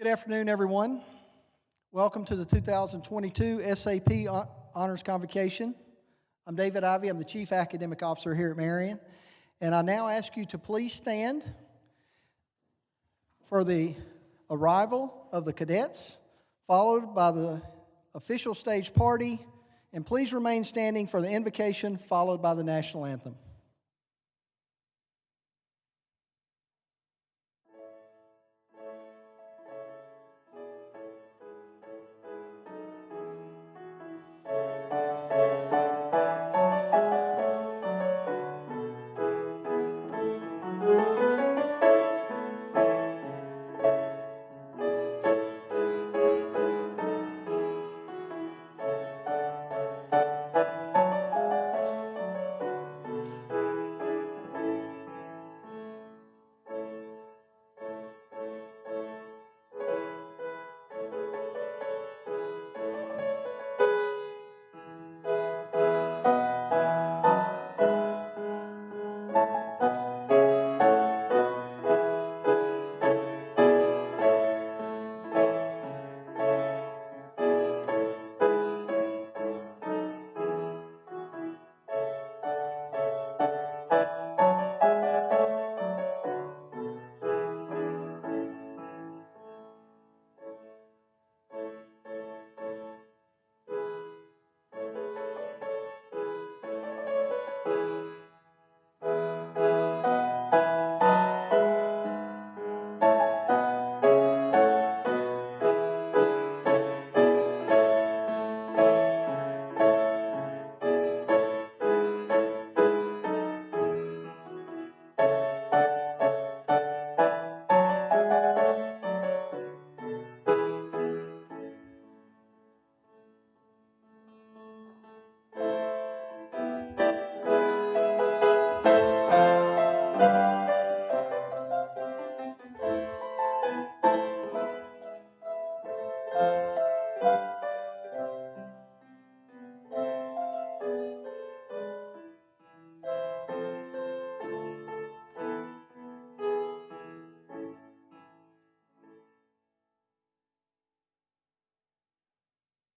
Good afternoon, everyone. Welcome to the 2022 SAP Honors Convocation. I'm David Ivey. I'm the Chief Academic Officer here at Marion. And I now ask you to please stand for the arrival of the cadets, followed by the official stage party, and please remain standing for the invocation, followed by the national anthem.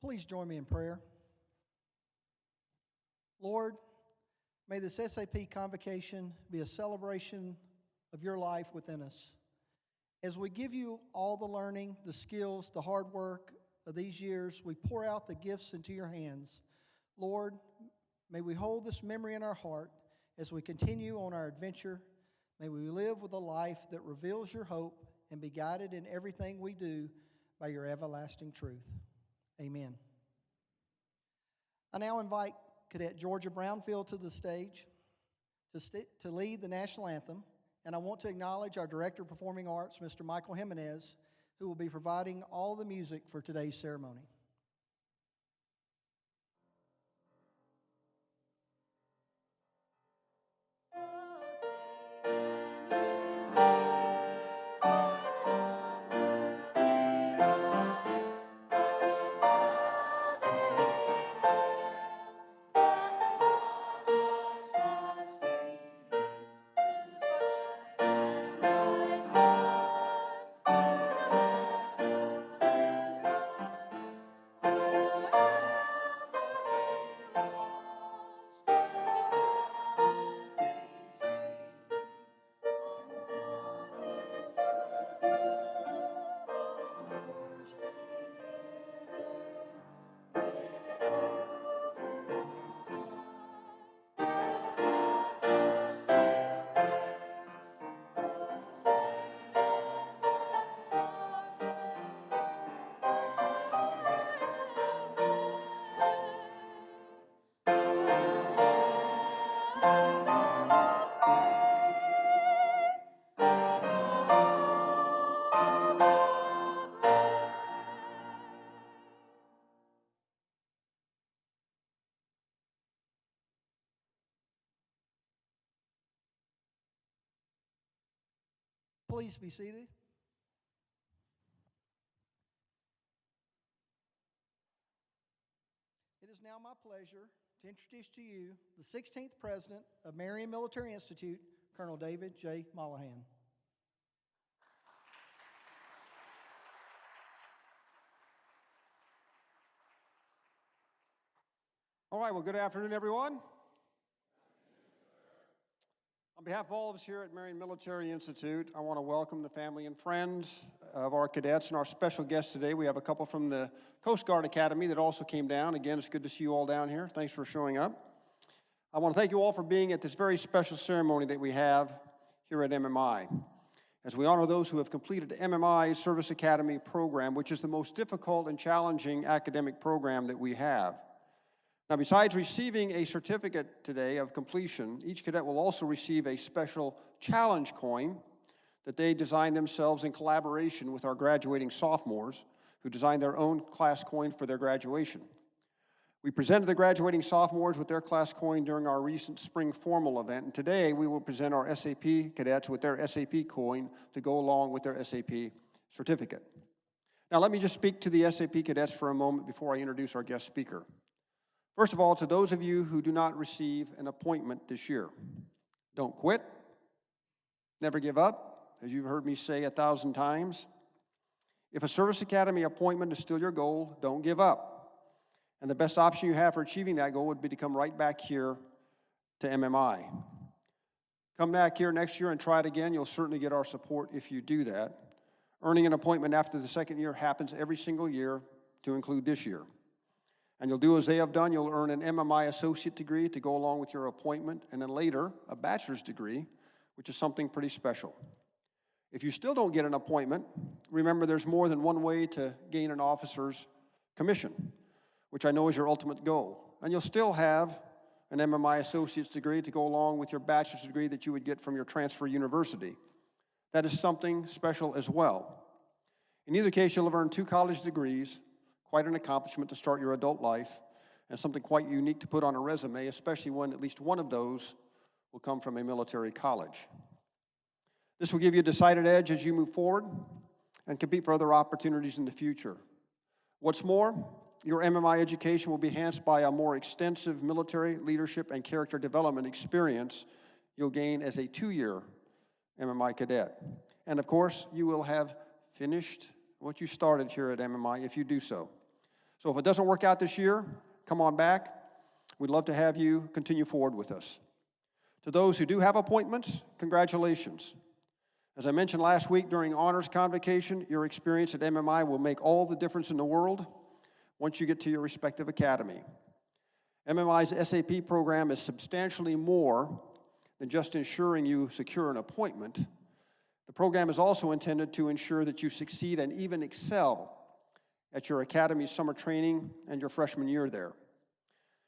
Please join me in prayer. Lord, may this SAP Convocation be a celebration of your life within us. As we give you all the learning, the skills, the hard work of these years, we pour out the gifts into your hands. Lord, may we hold this memory in our heart as we continue on our adventure. May we live with a life that reveals your hope and be guided in everything we do by your everlasting truth. Amen. I now invite Cadet Georgia Brownfield to the stage to lead the national anthem, and I want to acknowledge our Director of Performing Arts, Mr. Michael Jimenez, who will be providing all the music for today's ceremony. Please be seated. It is now my pleasure to introduce to you the 16th President of Marion Military Institute, Colonel David J. Mollahan. All right, well, good afternoon, everyone. On behalf of all of us here at Marion Military Institute, I want to welcome the family and friends of our cadets and our special guests today. We have a couple from the Coast Guard Academy that also came down. Again, it's good to see you all down here. Thanks for showing up. I want to thank you all for being at this very special ceremony that we have here at MMI, as we honor those who have completed the MMI Service Academy program, which is the most difficult and challenging academic program that we have. Now, besides receiving a certificate today of completion, each cadet will also receive a special challenge coin that they designed themselves in collaboration with our graduating sophomores, who designed their own class coin for their graduation. We presented the graduating sophomores with their class coin during our recent spring formal event, and today we will present our SAP cadets with their SAP coin to go along with their SAP certificate. Now, let me just speak to the SAP cadets for a moment before I introduce our guest speaker. First of all, to those of you who do not receive an appointment this year, don't quit, never give up, as you've heard me say 1,000 times. If a Service Academy appointment is still your goal, don't give up. And the best option you have for achieving that goal would be to come right back here to MMI. Come back here next year and try it again. You'll certainly get our support if you do that. Earning an appointment after the second year happens every single year, to include this year. And you'll do as they have done. You'll earn an MMI associate degree to go along with your appointment, and then later, a bachelor's degree, which is something pretty special. If you still don't get an appointment, remember there's more than one way to gain an officer's commission, which I know is your ultimate goal. And you'll still have an MMI associate's degree to go along with your bachelor's degree that you would get from your transfer university. That is something special as well. In either case, you'll have earned 2 college degrees, quite an accomplishment to start your adult life, and something quite unique to put on a resume, especially when at least one of those will come from a military college. This will give you a decided edge as you move forward and compete for other opportunities in the future. What's more, your MMI education will be enhanced by a more extensive military leadership and character development experience you'll gain as a 2-year MMI cadet. And of course, you will have finished what you started here at MMI if you do so. So if it doesn't work out this year, come on back. We'd love to have you continue forward with us. To those who do have appointments, congratulations. As I mentioned last week during Honors Convocation, your experience at MMI will make all the difference in the world once you get to your respective academy. MMI's SAP program is substantially more than just ensuring you secure an appointment. The program is also intended to ensure that you succeed and even excel at your academy's summer training and your freshman year there.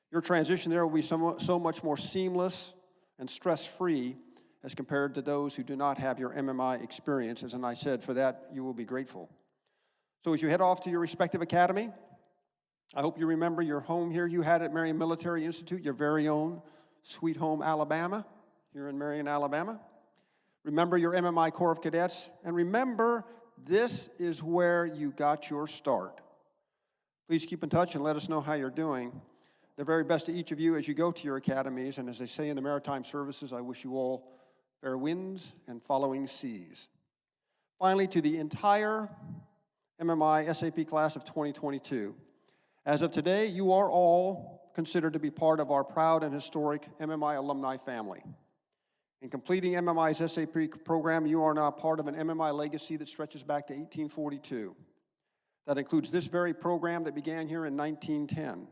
Your transition there will be so much more seamless and stress-free as compared to those who do not have your MMI experiences, and I said for that you will be grateful. So as you head off to your respective academy, I hope you remember your home here you had at Marion Military Institute, your very own Sweet Home, Alabama, here in Marion, Alabama. Remember your MMI Corps of Cadets, and remember this is where you got your start. Please keep in touch and let us know how you're doing. The very best to each of you as you go to your academies, and as they say in the maritime services, I wish you all fair winds and following seas. Finally, to the entire MMI SAP class of 2022, as of today, you are all considered to be part of our proud and historic MMI alumni family. In completing MMI's SAP program, you are now part of an MMI legacy that stretches back to 1842. That includes this very program that began here in 1910.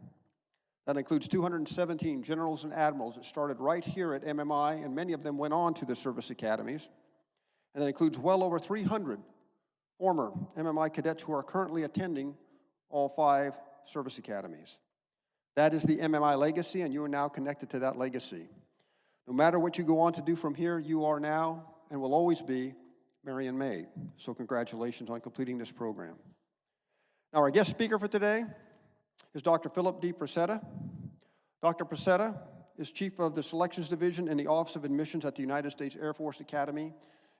That includes 217 generals and admirals that started right here at MMI, and many of them went on to the service academies. And that includes well over 300 former MMI cadets who are currently attending all 5 service academies. That is the MMI legacy, and you are now connected to that legacy. No matter what you go on to do from here, you are now and will always be Marion made. So congratulations on completing this program. Now our guest speaker for today is Dr. Philip D. Presetta. Dr. Presetta is Chief of the Selections Division in the Office of Admissions at the United States Air Force Academy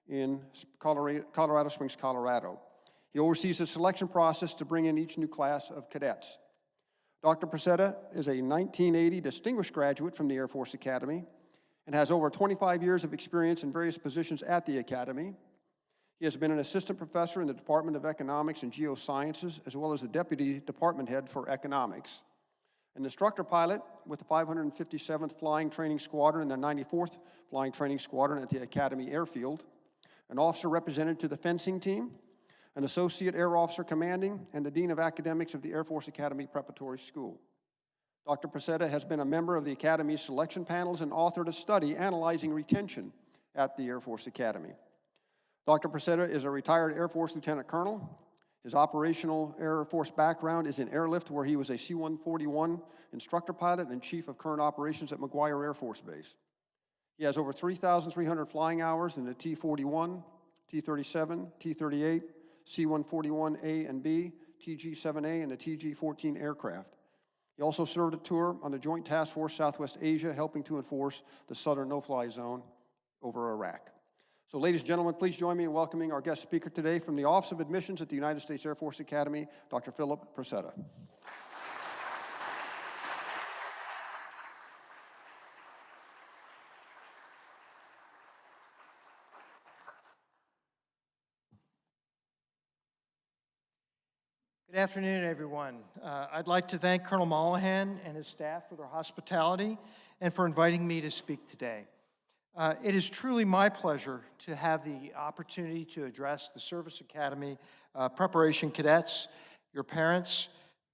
in Colorado Springs, Colorado. He oversees the selection process to bring in each new class of cadets. Dr. Presetta is a 1980 distinguished graduate from the Air Force Academy and has over 25 years of experience in various positions at the Academy. He has been an assistant professor in the Department of Economics and Geosciences, as well as the deputy department head for economics. an instructor pilot with the 557th Flying Training Squadron and the 94th Flying Training Squadron at the Academy Airfield, an officer represented to the fencing team, an associate air officer commanding, and the Dean of Academics of the Air Force Academy Preparatory School. Dr. Presetta has been a member of the Academy's selection panels and authored a study analyzing retention at the Air Force Academy. Dr. Presetta is a retired Air Force Lieutenant Colonel. His operational Air Force background is in airlift, where he was a C-141 instructor pilot and chief of current operations at McGuire Air Force Base. He has over 3,300 flying hours in the T-41, T-37, T-38, C-141A and B, TG-7A, and the TG-14 aircraft. He also served a tour on the Joint Task Force Southwest Asia, helping to enforce the Southern No-Fly Zone over Iraq. So, ladies and gentlemen, please join me in welcoming our guest speaker today from the Office of Admissions at the United States Air Force Academy, Dr. Philip Presetta. Good afternoon, everyone. I'd like to thank Colonel Mollahan and his staff for their hospitality and for inviting me to speak today. It is truly my pleasure to have the opportunity to address the Service Academy preparation cadets, your parents,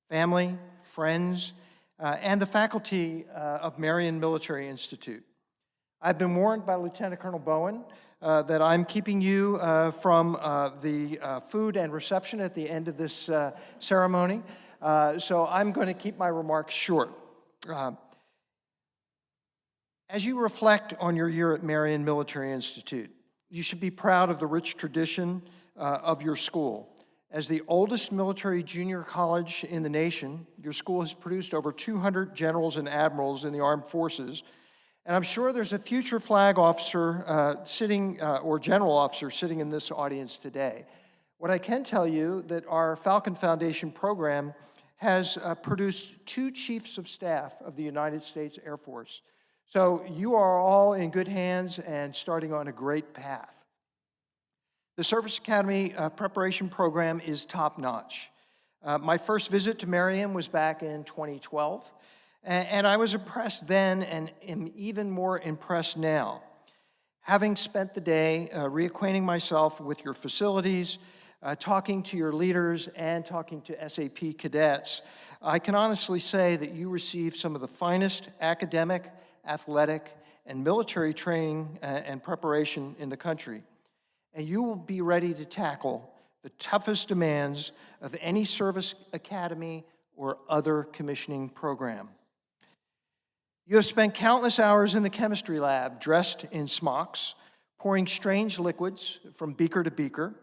family, friends, and the faculty of Marion Military Institute. I've been warned by Lieutenant Colonel Bowen that I'm keeping you from the food and reception at the end of this ceremony, so I'm going to keep my remarks short. As you reflect on your year at Marion Military Institute, you should be proud of the rich tradition of your school. As the oldest military junior college in the nation, your school has produced over 200 generals and admirals in the armed forces. And I'm sure there's a future flag officer or general officer sitting in this audience today. What I can tell you that our Falcon Foundation program has produced 2 chiefs of staff of the United States Air Force. So you are all in good hands and starting on a great path. The Service Academy preparation program is top-notch. My first visit to Marion was back in 2012. And I was impressed then and am even more impressed now. Having spent the day reacquainting myself with your facilities, talking to your leaders, and talking to SAP cadets, I can honestly say that you receive some of the finest academic, athletic, and military training and preparation in the country. And you will be ready to tackle the toughest demands of any service academy or other commissioning program. You have spent countless hours in the chemistry lab, dressed in smocks, pouring strange liquids from beaker to beaker.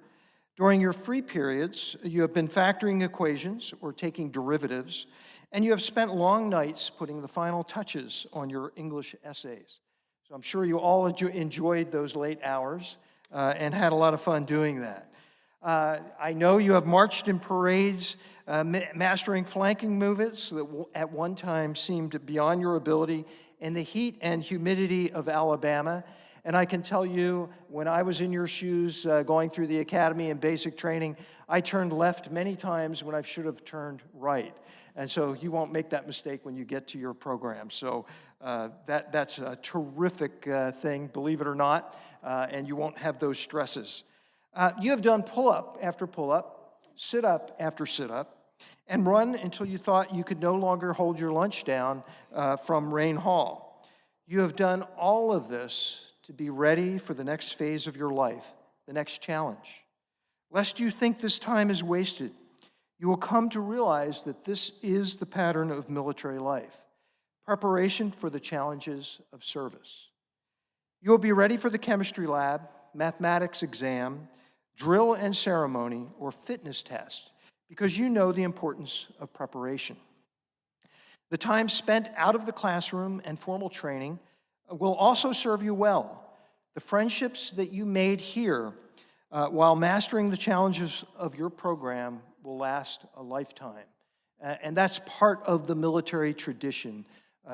During your free periods, you have been factoring equations or taking derivatives, and you have spent long nights putting the final touches on your English essays. So I'm sure you all enjoyed those late hours and had a lot of fun doing that. I know you have marched in parades, mastering flanking movements that at one time seemed beyond your ability in the heat and humidity of Alabama. And I can tell you, when I was in your shoes going through the academy and basic training, I turned left many times when I should have turned right. And so you won't make that mistake when you get to your program. So that's a terrific thing, believe it or not, and you won't have those stresses. You have done pull-up after pull-up, sit-up after sit-up, and run until you thought you could no longer hold your lunch down from Rain Hall. You have done all of this to be ready for the next phase of your life, the next challenge. Lest you think this time is wasted, you will come to realize that this is the pattern of military life, preparation for the challenges of service. You will be ready for the chemistry lab, mathematics exam, drill and ceremony, or fitness test, because you know the importance of preparation. The time spent out of the classroom and formal training will also serve you well. The friendships that you made here while mastering the challenges of your program will last a lifetime. And that's part of the military tradition.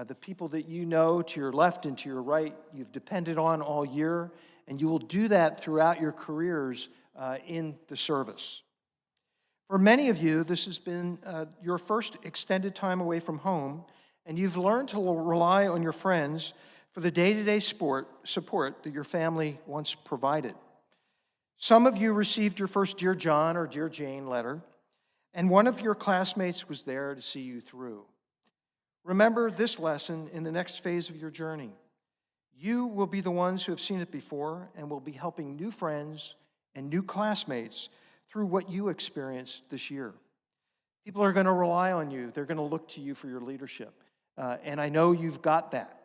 The people that you know to your left and to your right, you've depended on all year, and you will do that throughout your careers in the service. For many of you, this has been your first extended time away from home, and you've learned to rely on your friends for the day-to-day support that your family once provided. Some of you received your first Dear John or Dear Jane letter, and one of your classmates was there to see you through. Remember this lesson in the next phase of your journey. You will be the ones who have seen it before and will be helping new friends and new classmates through what you experienced this year. People are going to rely on you. They're going to look to you for your leadership. And I know you've got that.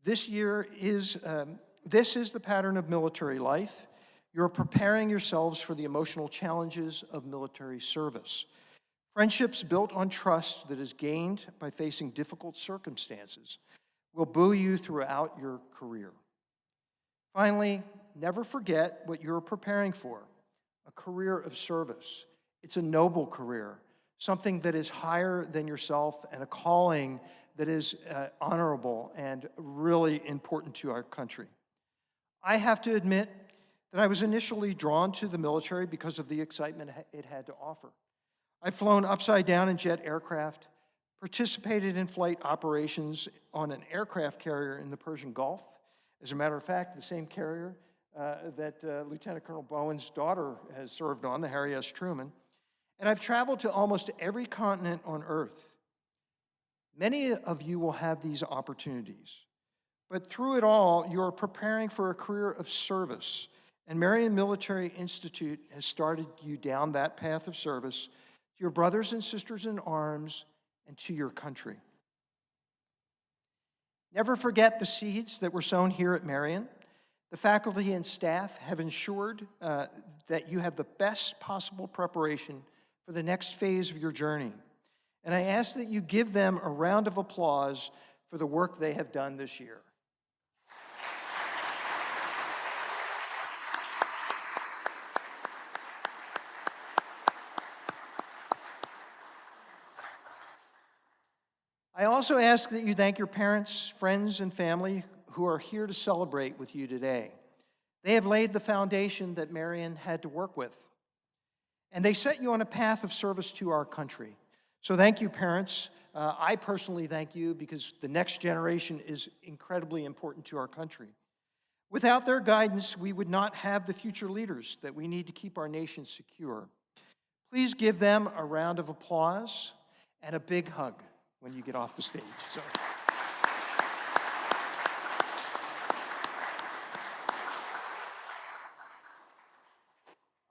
This is the pattern of military life. You're preparing yourselves for the emotional challenges of military service. Friendships built on trust that is gained by facing difficult circumstances will buoy you throughout your career. Finally, never forget what you're preparing for, a career of service. It's a noble career, something that is higher than yourself and a calling that is honorable and really important to our country. I have to admit that I was initially drawn to the military because of the excitement it had to offer. I've flown upside down in jet aircraft, participated in flight operations on an aircraft carrier in the Persian Gulf. As a matter of fact, the same carrier that Lieutenant Colonel Bowen's daughter has served on, the Harry S. Truman. And I've traveled to almost every continent on Earth. Many of you will have these opportunities. But through it all, you are preparing for a career of service. And Marion Military Institute has started you down that path of service to your brothers and sisters in arms and to your country. Never forget the seeds that were sown here at Marion. The faculty and staff have ensured that you have the best possible preparation for the next phase of your journey. And I ask that you give them a round of applause for the work they have done this year. I also ask that you thank your parents, friends, and family who are here to celebrate with you today. They have laid the foundation that Marion had to work with. And they set you on a path of service to our country. So thank you, parents. I personally thank you because the next generation is incredibly important to our country. Without their guidance, we would not have the future leaders that we need to keep our nation secure. Please give them a round of applause and a big hug when you get off the stage. So.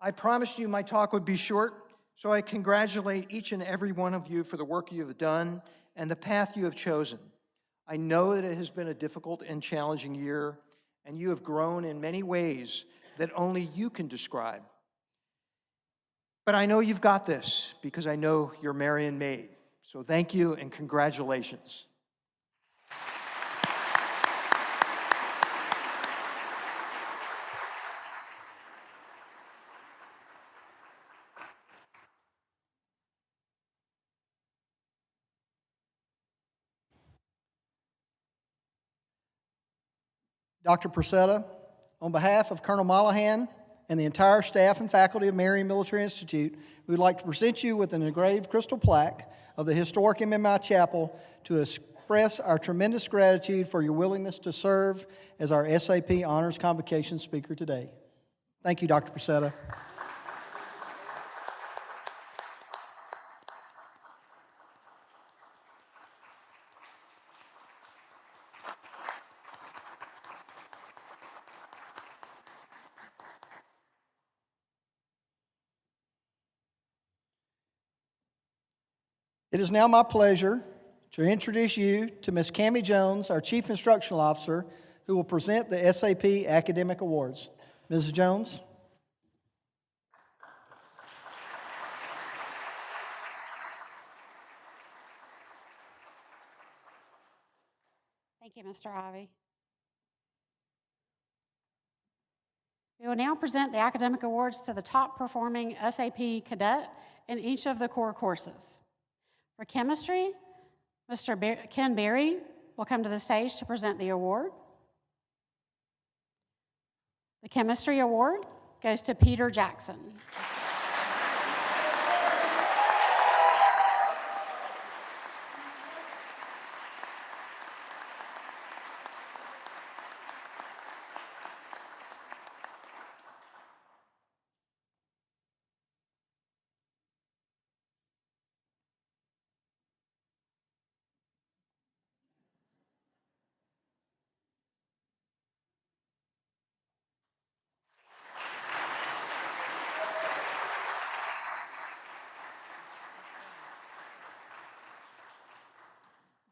I promised you my talk would be short, so I congratulate each and every one of you for the work you have done and the path you have chosen. I know that it has been a difficult and challenging year, and you have grown in many ways that only you can describe. But I know you've got this because I know you're Marion made. So thank you and congratulations. Dr. Presetta, on behalf of Colonel Mollahan and the entire staff and faculty of Marion Military Institute, we would like to present you with an engraved crystal plaque of the historic MMI Chapel to express our tremendous gratitude for your willingness to serve as our SAP Honors Convocation speaker today. Thank you, Dr. Presetta. It is now my pleasure to introduce you to Ms. Cammie Jones, our Chief Instructional Officer, who will present the SAP Academic Awards. Ms. Jones. Thank you, Mr. Ivey. We will now present the academic awards to the top performing SAP cadet in each of the core courses. For chemistry, Mr. Ken Berry will come to the stage to present the award. The chemistry award goes to Peter Jackson.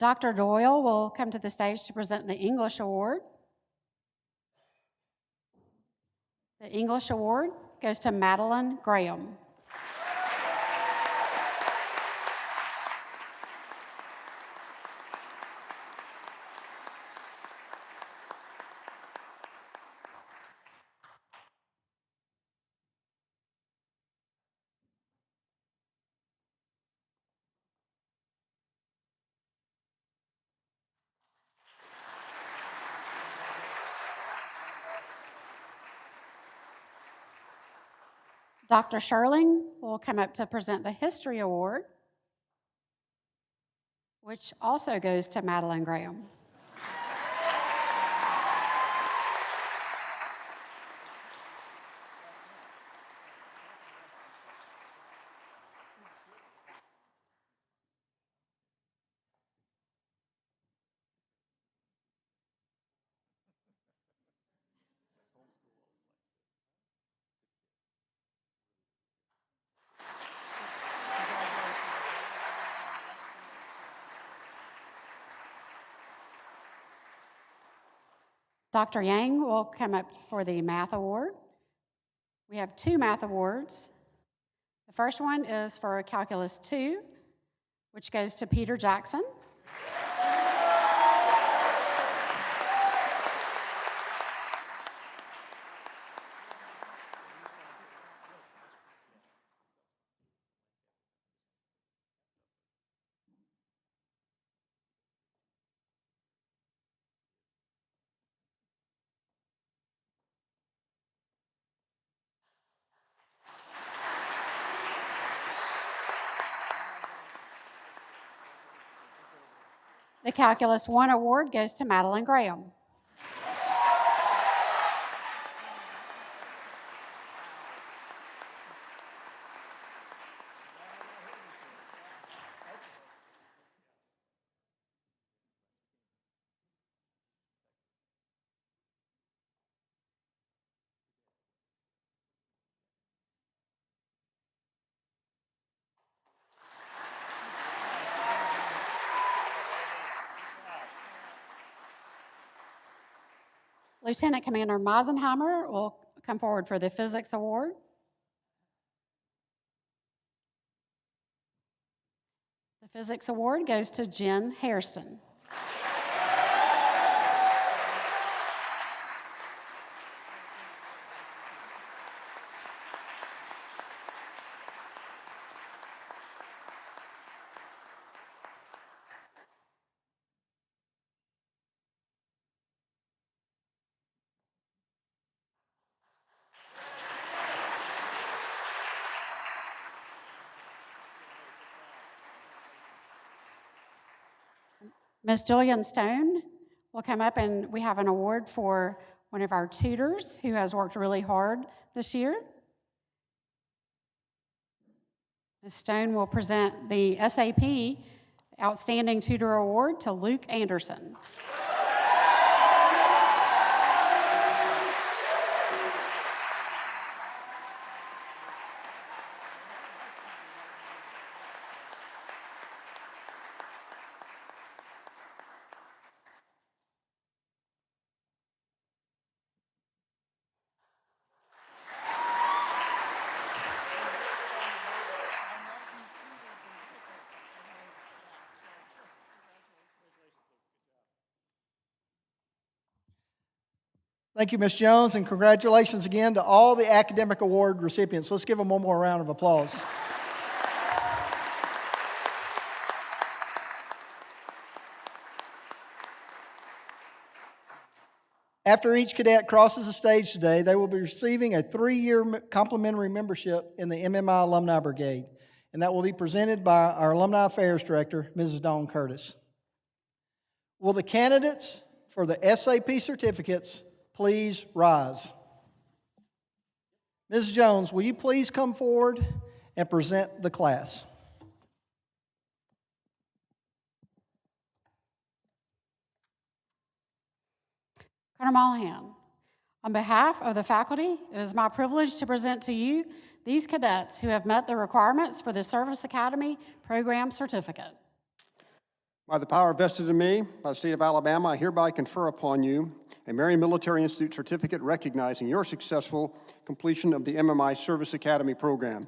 Dr. Doyle will come to the stage to present the English Award. The English Award goes to Madeline Graham. Dr. Sherling will come up to present the History Award, which also goes to Madeline Graham. Dr. Yang will come up for the Math Award. We have 2 Math Awards. The first one is for Calculus 2, which goes to Peter Jackson. The Calculus 1 award goes to Madeline Graham. Lieutenant Commander Meisenheimer will come forward for the Physics Award. The Physics Award goes to Jen Hairston. Ms. Jillian Stone will come up, and we have an award for one of our tutors who has worked really hard this year. Ms. Stone will present the SAP Outstanding Tutor Award to Luke Anderson. Thank you, Ms. Jones, and congratulations again to all the academic award recipients. Let's give them one more round of applause. After each cadet crosses the stage today, they will be receiving a 3-year complimentary membership in the MMI Alumni Brigade, and that will be presented by our Alumni Affairs Director, Mrs. Dawn Curtis. Will the candidates for the SAP certificates please rise? Ms. Jones, will you please come forward and present the class? Colonel Mollahan, on behalf of the faculty, it is my privilege to present to you these cadets who have met the requirements for the Service Academy Program Certificate. By the power vested in me by the state of Alabama, I hereby confer upon you a Marion Military Institute certificate recognizing your successful completion of the MMI Service Academy program.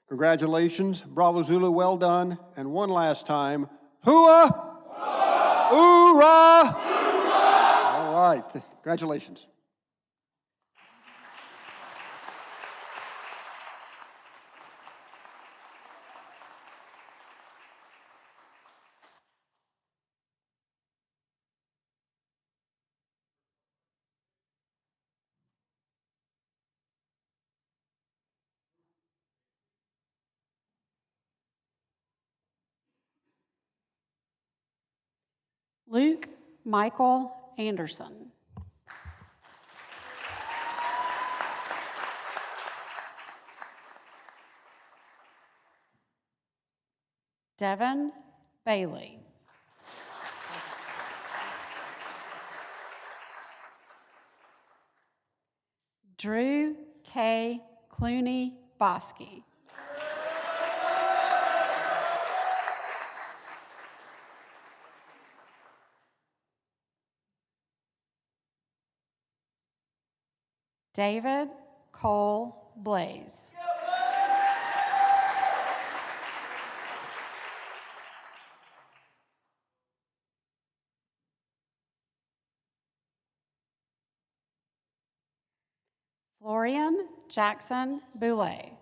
Congratulations, Bravo Zulu, well done, and one last time, hooah! Hoorah! Hoorah! All right, congratulations. Luke Michael Anderson. Devin Bailey. Drew K. Clooney Bosky. David Cole Blaze. Florian Jackson Boulay.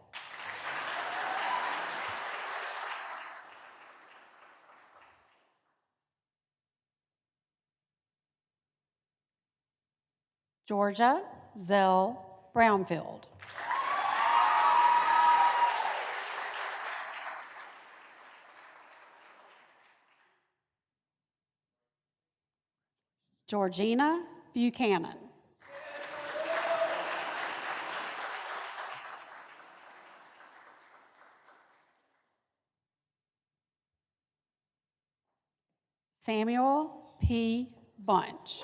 Georgia Zell Brownfield. Georgina Buchanan. Samuel P. Bunch.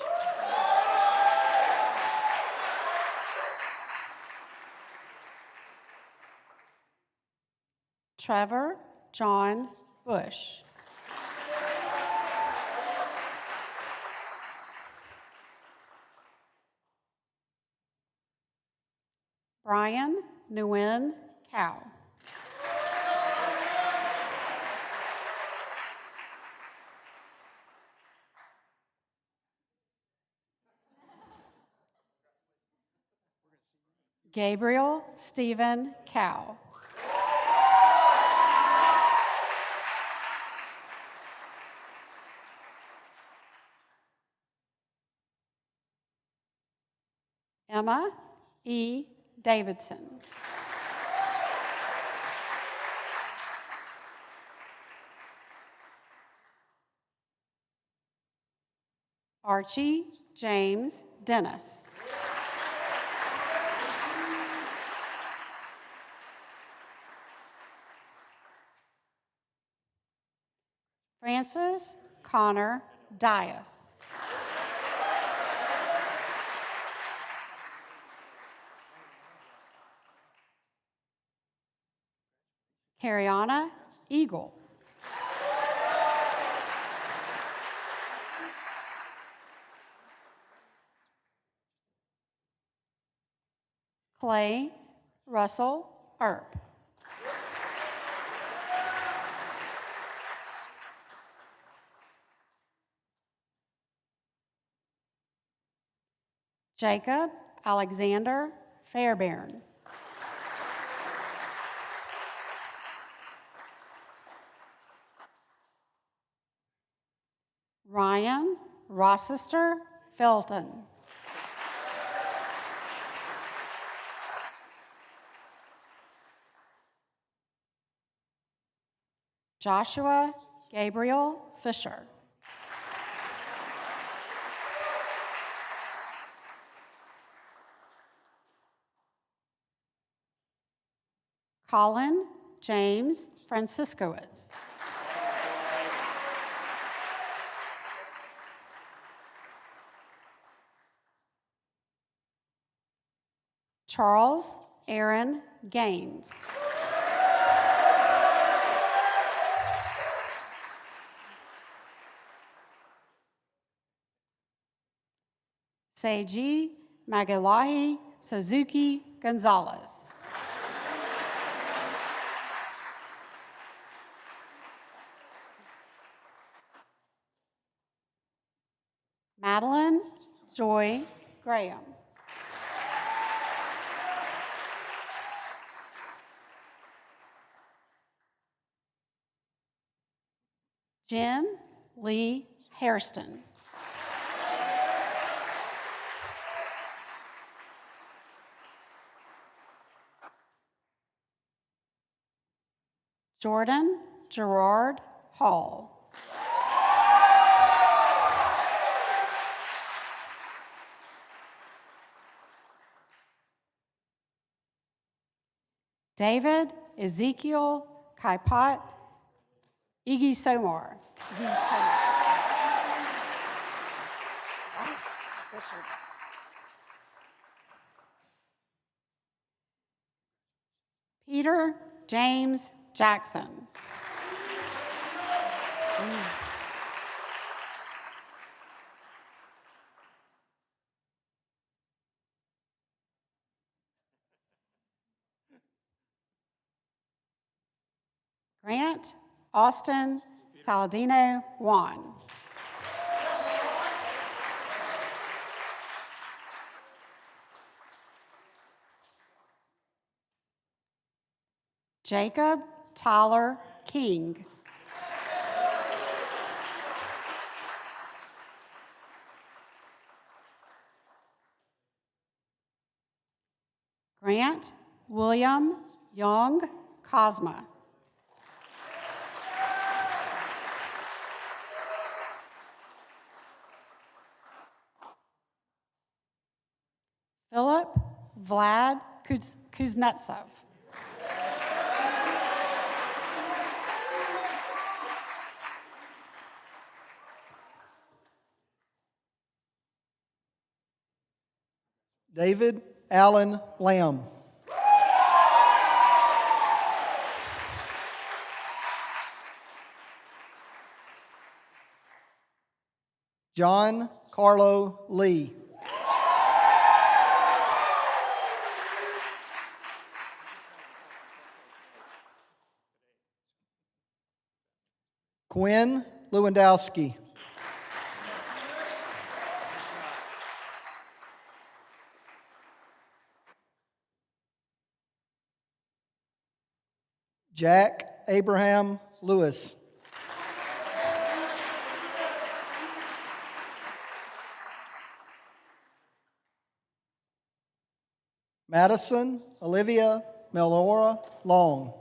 Trevor John Bush. Brian Nguyen Cow. Gabriel Stephen Cow. Emma E. Davidson. Archie James Dennis. Francis Connor Dias. Cariana Eagle. Clay Russell Earp. Jacob Alexander Fairbairn. Ryan Rochester Felton. Joshua Gabriel Fisher. Colin James Franciscowitz. Charles Aaron Gaines. Seiji Magalahi Suzuki Gonzalez. Madeline Joy Graham. Jen Lee Hairston. Jordan Gerard Hall. David Ezekiel Kaipat Iggy Somar. Peter James Jackson. Grant Austin Saladino Juan. Jacob Tyler King. Grant William Young Cosma. Philip Vlad Kuznetsov. David Allen Lamb. John Carlo Lee. Quinn Lewandowski. Jack Abraham Lewis. Madison Olivia Melora Long.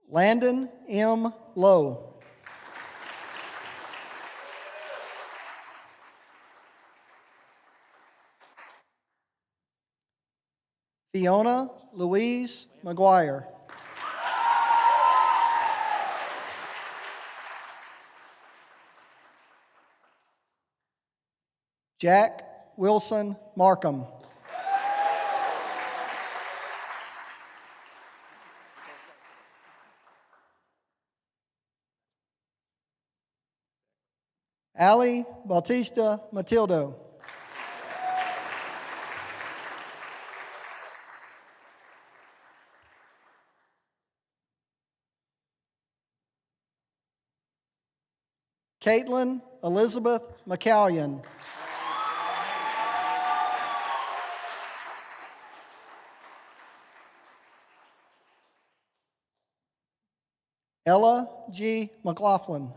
Landon M. Lowe. Fiona Louise McGuire. Jack Wilson Markham. Ali Bautista Matildo. Caitlin Elizabeth McCallion. Ella G. McLaughlin.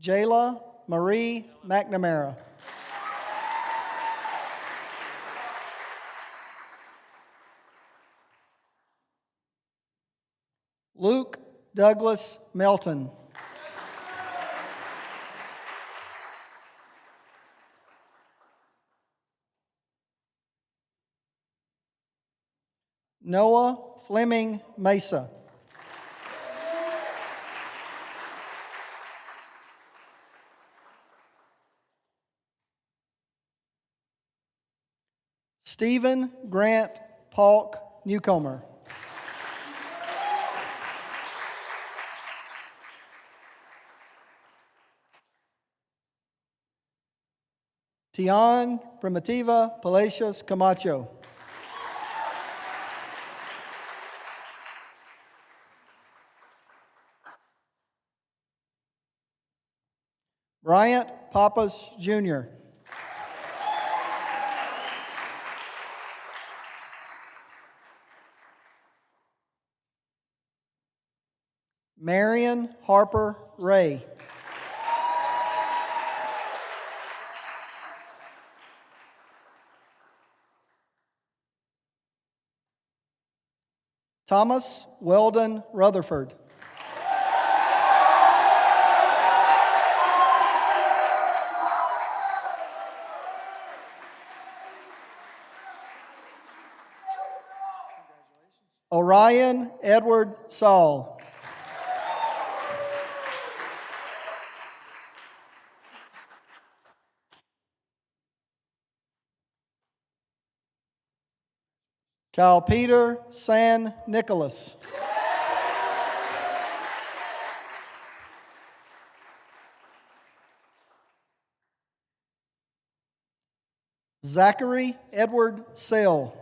Jayla Marie McNamara. Luke Douglas Melton. Noah Fleming Mesa. Stephen Grant Paulk Newcomer. Tian Primitiva Palacios Camacho. Bryant Pappas Jr. Marion Harper Ray. Thomas Weldon Rutherford. Orion Edward Saul. Kyle Peter San Nicholas. Zachary Edward Sale.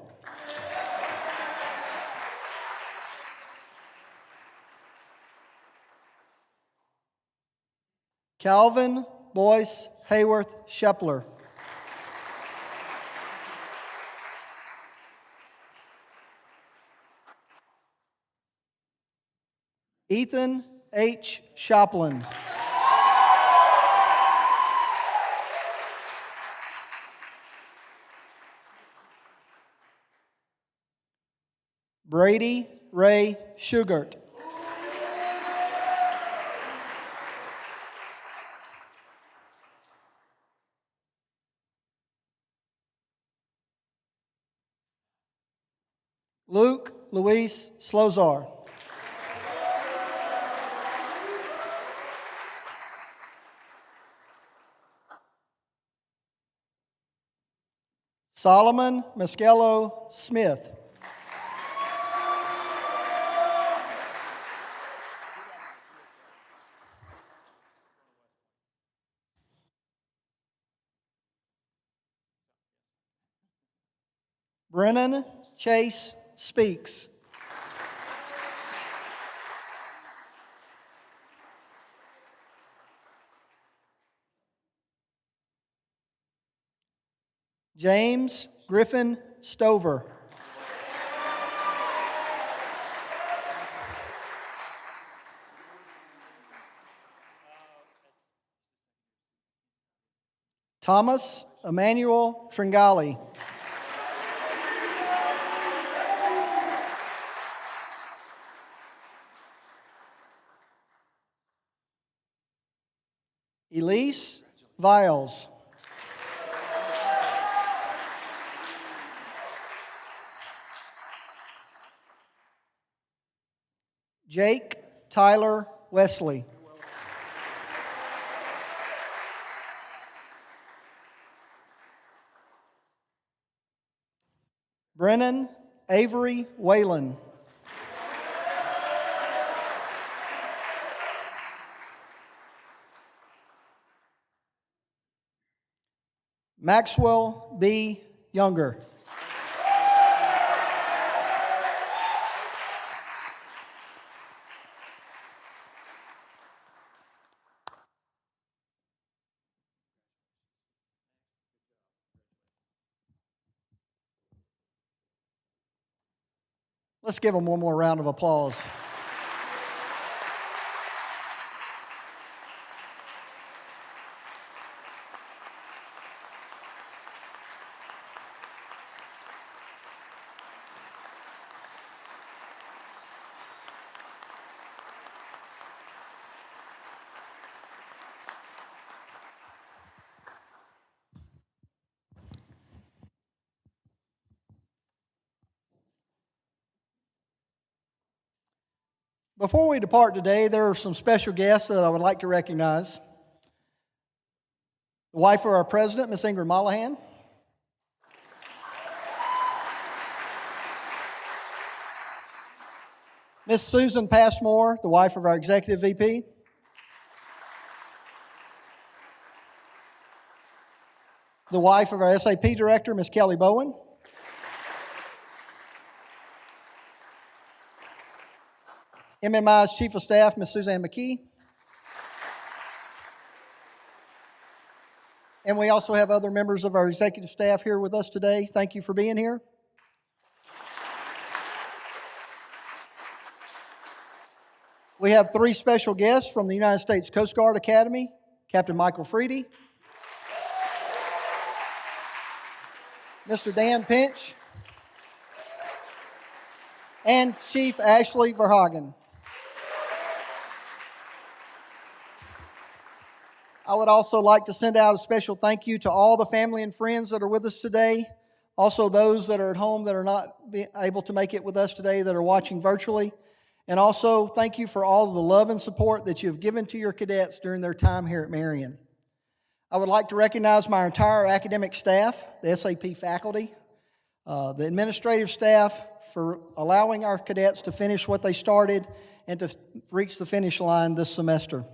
Calvin Boyce Hayworth Shepler. Ethan H. Shoplin. Brady Ray Shugart. Luke Luis Slozar. Solomon Mescalo Smith. Brennan Chase Speaks. James Griffin Stover. Thomas Emmanuel Tringali. Elise Viles. Jake Tyler Wesley. Brennan Avery Whalen. Maxwell B. Younger. Let's give them one more round of applause. Before we depart today, there are some special guests that I would like to recognize. The wife of our president, Miss Ingrid Mollahan. Miss Susan Passmore, the wife of our Executive VP. The wife of our SAP Director, Miss Kelly Bowen. MMI's Chief of Staff, Miss Suzanne McKee. And we also have other members of our executive staff here with us today. Thank you for being here. We have 3 special guests from the United States Coast Guard Academy, Captain Michael Freedy, Mr. Dan Pinch, and Chief Ashley Verhagen. I would also like to send out a special thank you to all the family and friends that are with us today. Also those that are at home that are not able to make it with us today that are watching virtually. And also thank you for all of the love and support that you have given to your cadets during their time here at Marion. I would like to recognize my entire academic staff, the SAP faculty, the administrative staff for allowing our cadets to finish what they started and to reach the finish line this semester.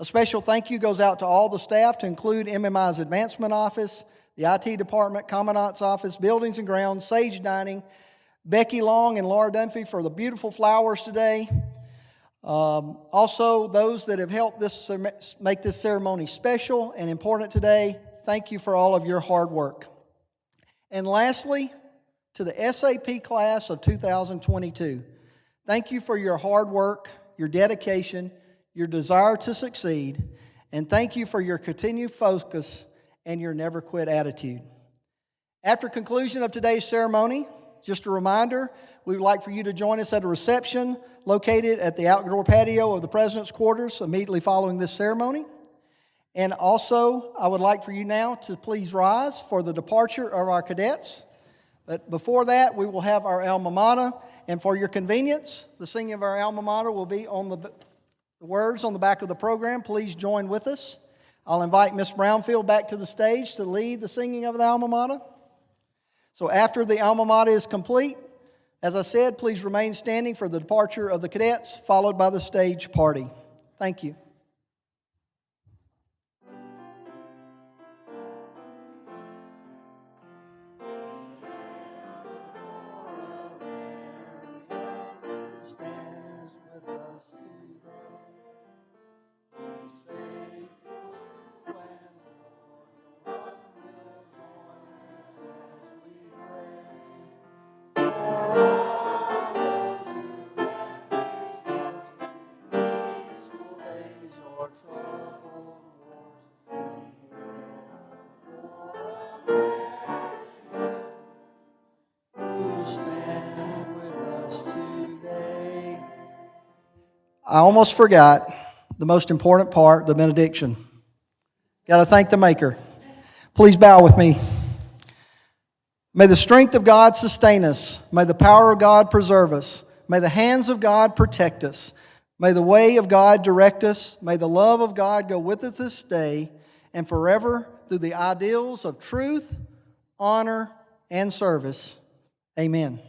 A special thank you goes out to all the staff, to include MMI's Advancement Office, the IT Department, Commandant's Office, Buildings and Grounds, Sage Dining, Becky Long and Laura Dunphy for the beautiful flowers today. Also, those that have helped make this ceremony special and important today, thank you for all of your hard work. And lastly, to the SAP class of 2022, thank you for your hard work, your dedication, your desire to succeed, and thank you for your continued focus and your never quit attitude. After conclusion of today's ceremony, just a reminder, we would like for you to join us at a reception located at the outdoor patio of the President's Quarters immediately following this ceremony. And also, I would like for you now to please rise for the departure of our cadets. But before that, we will have our alma mater, and for your convenience, the singing of our alma mater will be on the words on the back of the program. Please join with us. I'll invite Miss Brownfield back to the stage to lead the singing of the alma mater. So after the alma mater is complete, as I said, please remain standing for the departure of the cadets, followed by the stage party. Thank you. I almost forgot the most important part, the benediction. Got to thank the Maker. Please bow with me. May the strength of God sustain us. May the power of God preserve us. May the hands of God protect us. May the way of God direct us. May the love of God go with us this day and forever through the ideals of truth, honor, and service. Amen.